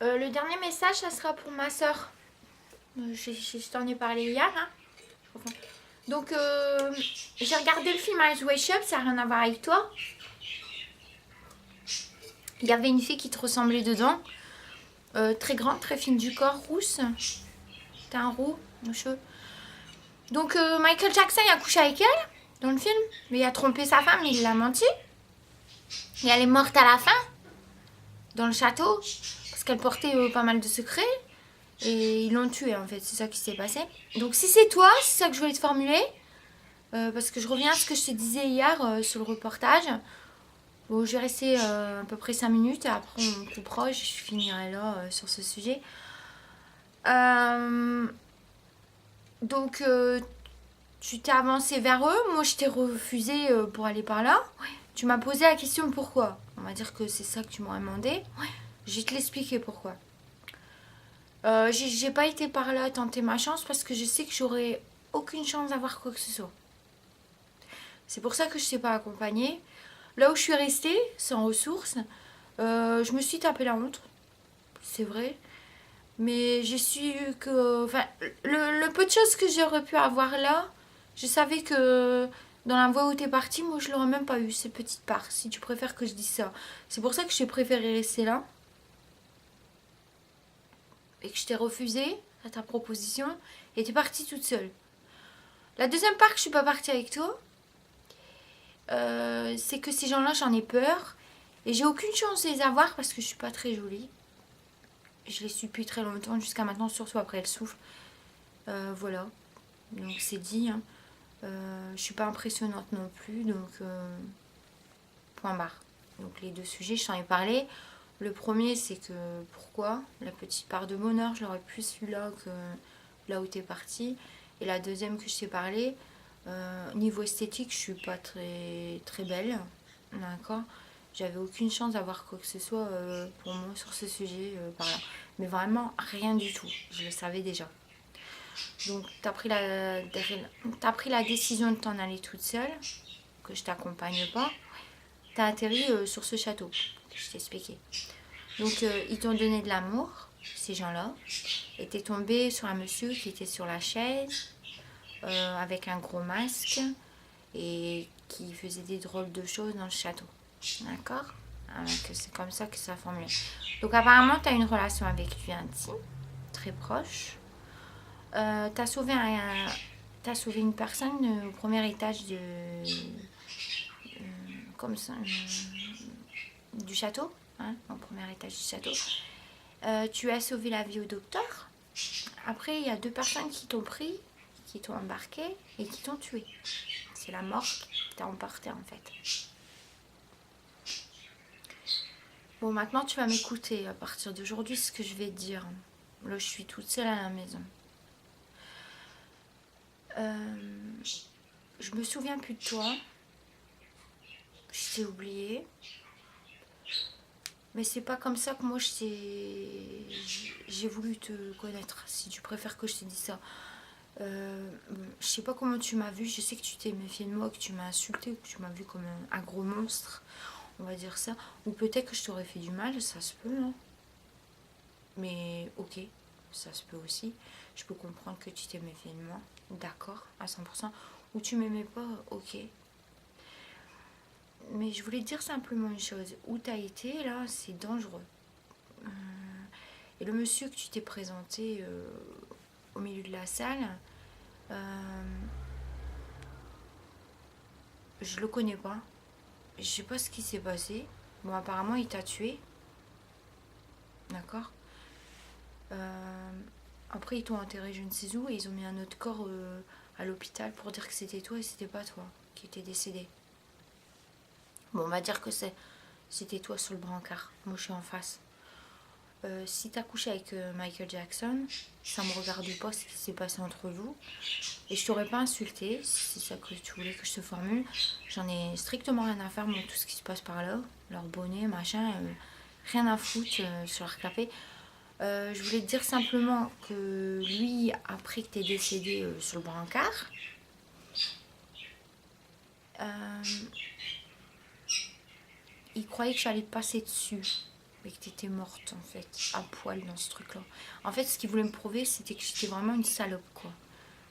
Le dernier message, ça sera pour ma soeur. Je t'en ai parlé hier. Hein. Enfin, donc, j'ai regardé le film Eyes Wide Shut, ça n'a rien à voir avec toi. Il y avait une fille qui te ressemblait dedans. Très grande, très fine du corps, rousse. T'as un roux, nos cheveux. Donc, Michael Jackson, il a couché avec elle dans le film. Mais il a trompé sa femme, il l'a menti. Et elle est morte à la fin, dans le château. Parce qu'elle portait pas mal de secrets. Et ils l'ont tué en fait, c'est ça qui s'est passé. Donc si c'est toi, c'est ça que je voulais te formuler. Parce que je reviens à ce que je te disais hier sur le reportage. Bon, je vais rester à peu près 5 minutes et après on coupera et je finirai là sur ce sujet. Donc tu t'es avancé vers eux, moi je t'ai refusé pour aller par là. Ouais. Tu m'as posé la question pourquoi. On va dire que c'est ça que tu m'aurais demandé. Ouais. Je vais te l'expliquer pourquoi. J'ai pas été par là tenter ma chance parce que je sais que j'aurais aucune chance d'avoir quoi que ce soit. C'est pour ça que je ne t'ai pas accompagnée. Là où je suis restée, sans ressources, je me suis tapé la honte. C'est vrai. Mais j'ai su que... Enfin, le peu de choses que j'aurais pu avoir là, je savais que dans la voie où t'es partie, moi je l'aurais même pas eu, ces petites parts, si tu préfères que je dise ça. C'est pour ça que j'ai préféré rester là. Et que je t'ai refusé à ta proposition et t'es partie toute seule. La deuxième part que je suis pas partie avec toi, c'est que ces gens-là, j'en ai peur. Et j'ai aucune chance de les avoir parce que je suis pas très jolie. Je les suis depuis très longtemps, jusqu'à maintenant, surtout après le souffle. Voilà. Donc c'est dit. Hein. Je suis pas impressionnante non plus, donc point barre. Donc les deux sujets, je t'en ai parlé. Le premier, c'est que pourquoi la petite part de bonheur, je l'aurais plus eu là que là où t'es partie. Et la deuxième que je t'ai parlé, niveau esthétique, je suis pas très, très belle. D'accord. J'avais aucune chance d'avoir quoi que ce soit pour moi sur ce sujet par là. Mais vraiment rien du tout. Je le savais déjà. Donc t'as pris la décision de t'en aller toute seule, que je t'accompagne pas. T'as atterri sur ce château que je t'ai expliqué. Donc ils t'ont donné de l'amour, ces gens-là. Et t'es tombé sur un monsieur qui était sur la chaise, avec un gros masque, et qui faisait des drôles de choses dans le château. D'accord. C'est comme ça que ça a formulé. Donc apparemment, tu as une relation avec lui intime, très proche. Tu as sauvé une personne au premier étage comme ça, du château, hein, au premier étage du château. Tu as sauvé la vie au docteur. Après, il y a 2 personnes qui t'ont pris, qui t'ont embarqué et qui t'ont tué. C'est la mort qui t'a emporté en fait. Bon, maintenant tu vas m'écouter à partir d'aujourd'hui ce que je vais te dire. Là, je suis toute seule à la maison. Je me souviens plus de toi. Je t'ai oublié. Mais c'est pas comme ça que moi j'ai voulu te connaître, si tu préfères que je te dise ça. Je sais pas comment tu m'as vu, je sais que tu t'es méfié de moi, que tu m'as insulté, que tu m'as vu comme un gros monstre, on va dire ça. Ou peut-être que je t'aurais fait du mal, ça se peut, hein. Mais ok, ça se peut aussi. Je peux comprendre que tu t'es méfié de moi, d'accord, à 100%. Ou tu m'aimais pas, ok. Mais je voulais te dire simplement une chose. Où t'as été, là, c'est dangereux. Et le monsieur que tu t'es présenté au milieu de la salle, je le connais pas. Je sais pas ce qui s'est passé. Bon, apparemment, il t'a tué. D'accord. Après, ils t'ont enterré je ne sais où et ils ont mis un autre corps à l'hôpital pour dire que c'était toi et c'était pas toi qui était décédé. Bon, on va dire que c'était toi sur le brancard. Moi, je suis en face. Si t'as couché avec Michael Jackson, ça me regarde pas ce qui s'est passé entre vous. Et je t'aurais pas insulté, si c'est ça que tu voulais que je te formule. J'en ai strictement rien à faire, moi, tout ce qui se passe par là. Leur bonnet, machin, rien à foutre sur leur café. Je voulais te dire simplement que lui, après que t'es décédé sur le brancard, il croyait que j'allais te passer dessus. Mais que t'étais morte en fait, à poil dans ce truc-là. En fait, ce qu'il voulait me prouver, c'était que j'étais vraiment une salope, quoi.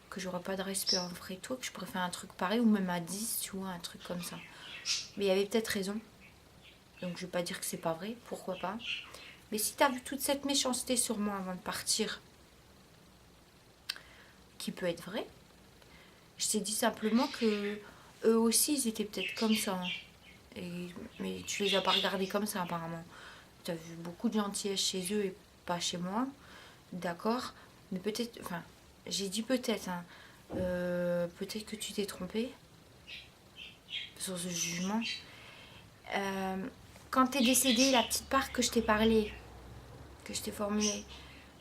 Que j'aurais pas de respect envers toi, que je pourrais faire un truc pareil, ou même à 10, tu vois, un truc comme ça. Mais il avait peut-être raison. Donc je vais pas dire que c'est pas vrai, pourquoi pas. Mais si t'as vu toute cette méchanceté sur moi avant de partir, qui peut être vrai, je t'ai dit simplement que eux aussi, ils étaient peut-être comme ça. Hein. Mais tu les as pas regardés comme ça, apparemment. Tu as vu beaucoup de gentillesse chez eux et pas chez moi. D'accord. Mais peut-être... Enfin, j'ai dit peut-être. Hein. Peut-être que tu t'es trompé sur ce jugement. Quand t'es décédée, la petite part que je t'ai parlé, que je t'ai formulée,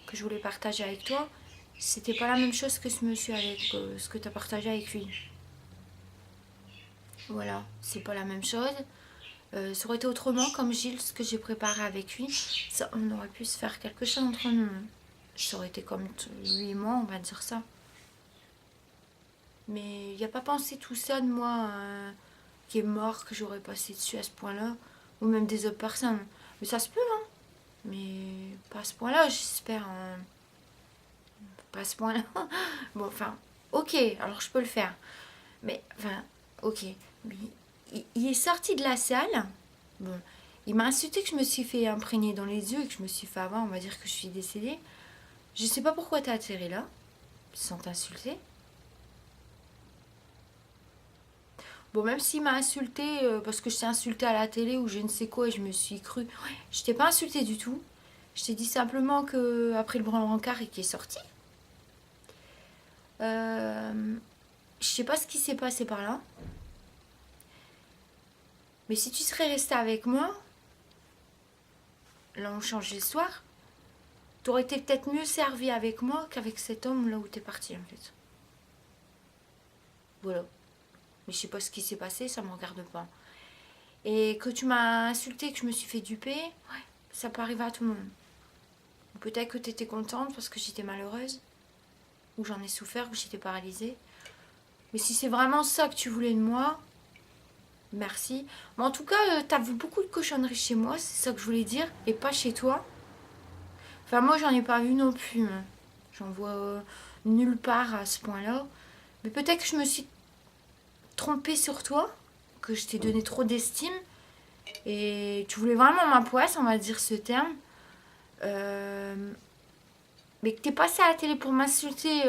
que je voulais partager avec toi, c'était pas la même chose que ce monsieur avec ce que tu as partagé avec lui. Voilà, c'est pas la même chose. Ça aurait été autrement, comme Gilles, ce que j'ai préparé avec lui. Ça, on aurait pu se faire quelque chose entre nous. Ça aurait été comme lui et moi, on va dire ça. Mais il n'y a pas pensé tout ça de moi qui est mort, que j'aurais passé dessus à ce point-là. Ou même des autres personnes. Mais ça se peut, hein. Mais pas à ce point-là, j'espère. Hein. Pas à ce point-là. Bon, enfin, ok, alors je peux le faire. Mais, enfin, ok. Mais il est sorti de la salle. Bon, il m'a insulté que je me suis fait imprégner dans les yeux et que je me suis fait avoir, on va dire que je suis décédée. Je sais pas pourquoi t'as atterri là, sans t'insulter. Bon, même s'il m'a insulté parce que je t'ai insulté à la télé ou je ne sais quoi et je me suis cru. Ouais, je t'ai pas insulté du tout. Je t'ai dit simplement que après le branle-brancard et qui est sorti. Je sais pas ce qui s'est passé par là. Mais si tu serais resté avec moi, là on change l'histoire, t'aurais été peut-être mieux servi avec moi qu'avec cet homme là où t'es parti en fait. Voilà. Mais je sais pas ce qui s'est passé, ça me regarde pas. Et que tu m'as insulté, que je me suis fait duper, ouais, ça peut arriver à tout le monde. Peut-être que t'étais contente parce que j'étais malheureuse, ou j'en ai souffert, ou j'étais paralysée. Mais si c'est vraiment ça que tu voulais de moi, merci. Mais en tout cas, t'as vu beaucoup de cochonneries chez moi, c'est ça que je voulais dire, et pas chez toi. Enfin, moi, j'en ai pas vu non plus. Hein. J'en vois nulle part à ce point-là. Mais peut-être que je me suis trompée sur toi, que je t'ai donné trop d'estime, et tu voulais vraiment ma poisse, on va dire ce terme. Mais que t'es passé à la télé pour m'insulter,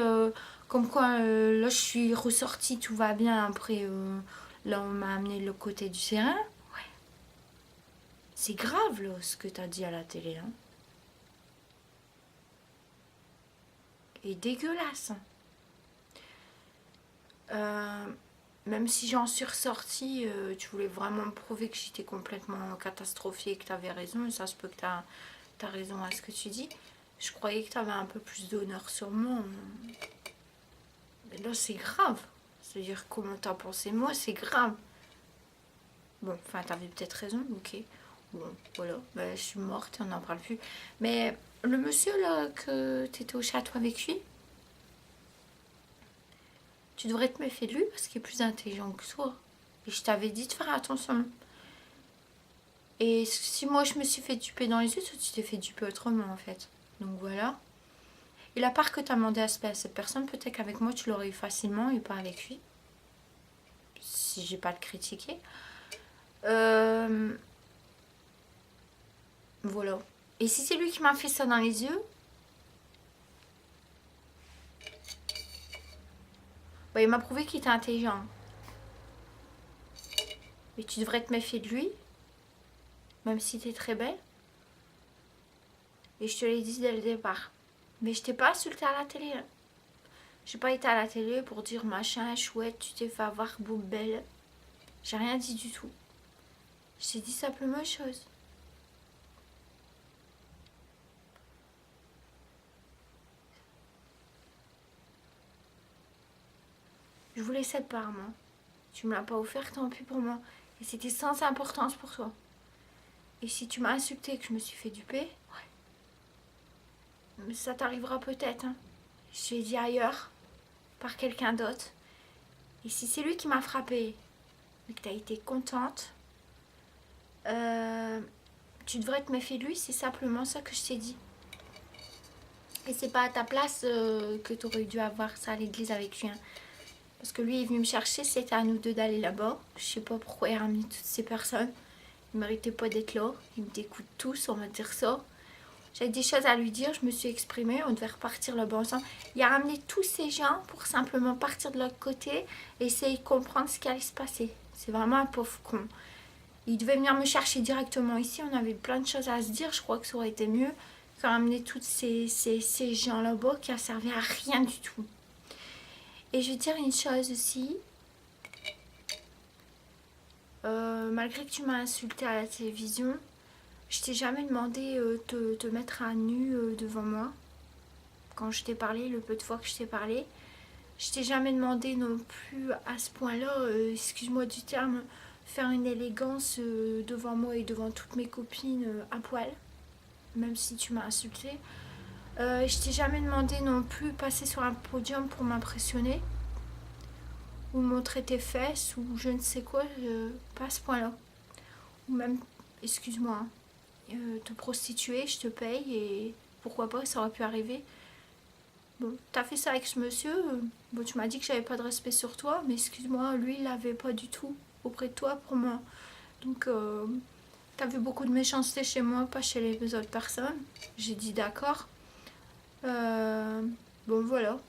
comme quoi là je suis ressortie, tout va bien. Après, là on m'a amené de l'autre côté du terrain. Ouais. C'est grave là ce que t'as dit à la télé. Hein. Et dégueulasse. Même si j'en suis ressortie, tu voulais vraiment me prouver que j'étais complètement catastrophique et que t'avais raison. Et ça se peut que t'as raison à ce que tu dis. Je croyais que t'avais un peu plus d'honneur sur moi. Mais là, c'est grave. C'est-à-dire, comment t'as pensé moi, c'est grave. Bon, enfin, t'avais peut-être raison, ok. Bon, voilà, ben, je suis morte et on n'en parle plus. Mais le monsieur, là, que t'étais au château avec lui, tu devrais te méfier de lui parce qu'il est plus intelligent que toi. Et je t'avais dit de faire attention. Et si moi, je me suis fait duper dans les yeux, toi, tu t'es fait duper autrement, en fait. Donc, voilà. Et la part que t'as demandé à cette personne, peut-être qu'avec moi, tu l'aurais eu facilement et pas avec lui. Si j'ai pas à te critiquer. Voilà. Et si c'est lui qui m'a fait ça dans les yeux, bah, il m'a prouvé qu'il était intelligent. Mais tu devrais te méfier de lui, même si t'es très belle. Et je te l'ai dit dès le départ. Mais je t'ai pas insulté à la télé. Hein. J'ai pas été à la télé pour dire machin, chouette, tu t'es fait avoir, beau, belle. J'ai rien dit du tout. J'ai dit simplement une chose. Je voulais cette part, moi. Tu me l'as pas offert, tant pis pour moi. Et c'était sans importance pour toi. Et si tu m'as insulté et que je me suis fait duper, ouais. Mais ça t'arrivera peut-être. Hein. Je l'ai dit ailleurs, par quelqu'un d'autre. Et si c'est lui qui m'a frappée, mais que t'as été contente, tu devrais te méfier de lui, c'est simplement ça que je t'ai dit. Et c'est pas à ta place que tu aurais dû avoir ça à l'église avec lui. Hein. Parce que lui est venu me chercher, c'était à nous deux d'aller là-bas. Je sais pas pourquoi il a ramené toutes ces personnes. Il méritait pas d'être là. Il me dégoûte tous, on va dire ça. J'avais des choses à lui dire, je me suis exprimée, on devait repartir là-bas ensemble. Il a ramené tous ces gens pour simplement partir de l'autre côté et essayer de comprendre ce qui allait se passer. C'est vraiment un pauvre con. Il devait venir me chercher directement ici, on avait plein de choses à se dire, je crois que ça aurait été mieux que ramener tous ces gens là-bas qui a servi à rien du tout. Et je vais te dire une chose aussi, malgré que tu m'as insulté à la télévision, je t'ai jamais demandé de te mettre à nu devant moi. Quand je t'ai parlé, le peu de fois que je t'ai parlé, je t'ai jamais demandé non plus à ce point-là, excuse-moi du terme, faire une élégance devant moi et devant toutes mes copines à poil, même si tu m'as insulté. Je t'ai jamais demandé non plus passer sur un podium pour m'impressionner ou montrer tes fesses ou je ne sais quoi, pas à ce point-là. Ou même, excuse-moi, hein, te prostituer, je te paye et pourquoi pas, ça aurait pu arriver. Bon, t'as fait ça avec ce monsieur, bon, tu m'as dit que j'avais pas de respect sur toi, mais excuse-moi, lui il l'avait pas du tout auprès de toi pour moi. Donc, t'as vu beaucoup de méchanceté chez moi, pas chez les autres personnes. J'ai dit d'accord. Bon, voilà.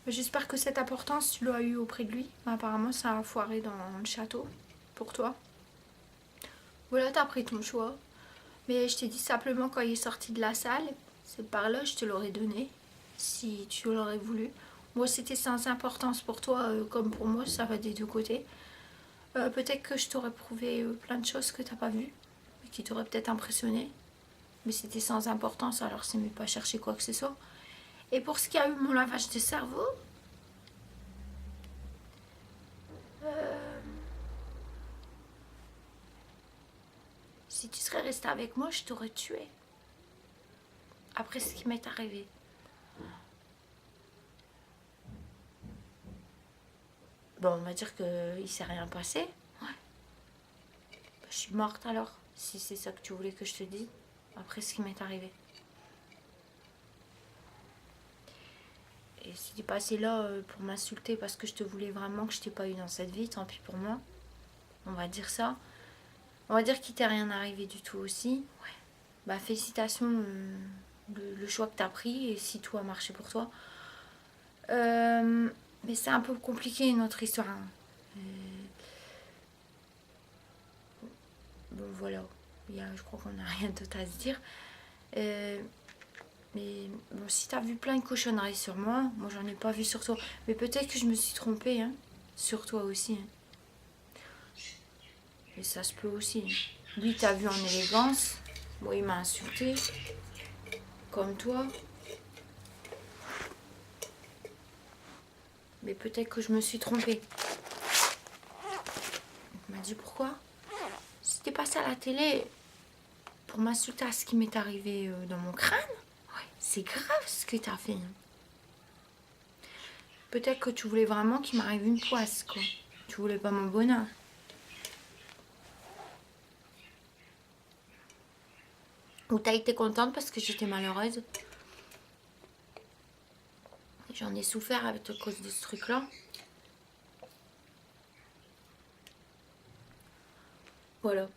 J'espère que cette importance, tu l'as eu auprès de lui. Apparemment, ça a foiré dans le château pour toi. Voilà, t'as pris ton choix. Mais je t'ai dit simplement quand il est sorti de la salle, c'est par là, je te l'aurais donné, si tu l'aurais voulu. Moi, c'était sans importance pour toi, comme pour moi, ça va des deux côtés. Peut-être que je t'aurais prouvé plein de choses que t'as pas vues, et qui t'auraient peut-être impressionné. Mais c'était sans importance, alors c'est mieux pas chercher quoi que ce soit. Et pour ce qui a eu mon lavage de cerveau, si tu serais resté avec moi, je t'aurais tué. Après ce qui m'est arrivé. Bon, on va dire qu'il s'est rien passé. Ouais. Bah, je suis morte alors, si c'est ça que tu voulais que je te dise. Après ce qui m'est arrivé. Et si tu es passé là pour m'insulter parce que je te voulais vraiment, que je t'ai pas eu dans cette vie, tant pis pour moi. On va dire ça. On va dire qu'il t'est rien arrivé du tout aussi. Ouais. Bah félicitations le choix que t'as pris et si tout a marché pour toi. Mais c'est un peu compliqué notre histoire. Hein. Bon voilà. Je crois qu'on n'a rien d'autre à se dire. Mais bon, si t'as vu plein de cochonneries sur moi, moi j'en ai pas vu sur toi. Mais peut-être que je me suis trompée, hein, sur toi aussi. Hein. Et ça se peut aussi. Hein. Lui t'as vu en élégance, moi il m'a insulté, comme toi. Mais peut-être que je me suis trompée. Il m'a dit pourquoi? Si t'es passé à la télé pour m'insulter à ce qui m'est arrivé dans mon crâne. C'est grave ce que t'as fait. Peut-être que tu voulais vraiment qu'il m'arrive une poisse, quoi. Tu voulais pas mon bonheur. Ou t'as été contente parce que j'étais malheureuse. J'en ai souffert à cause de ce truc-là. Voilà.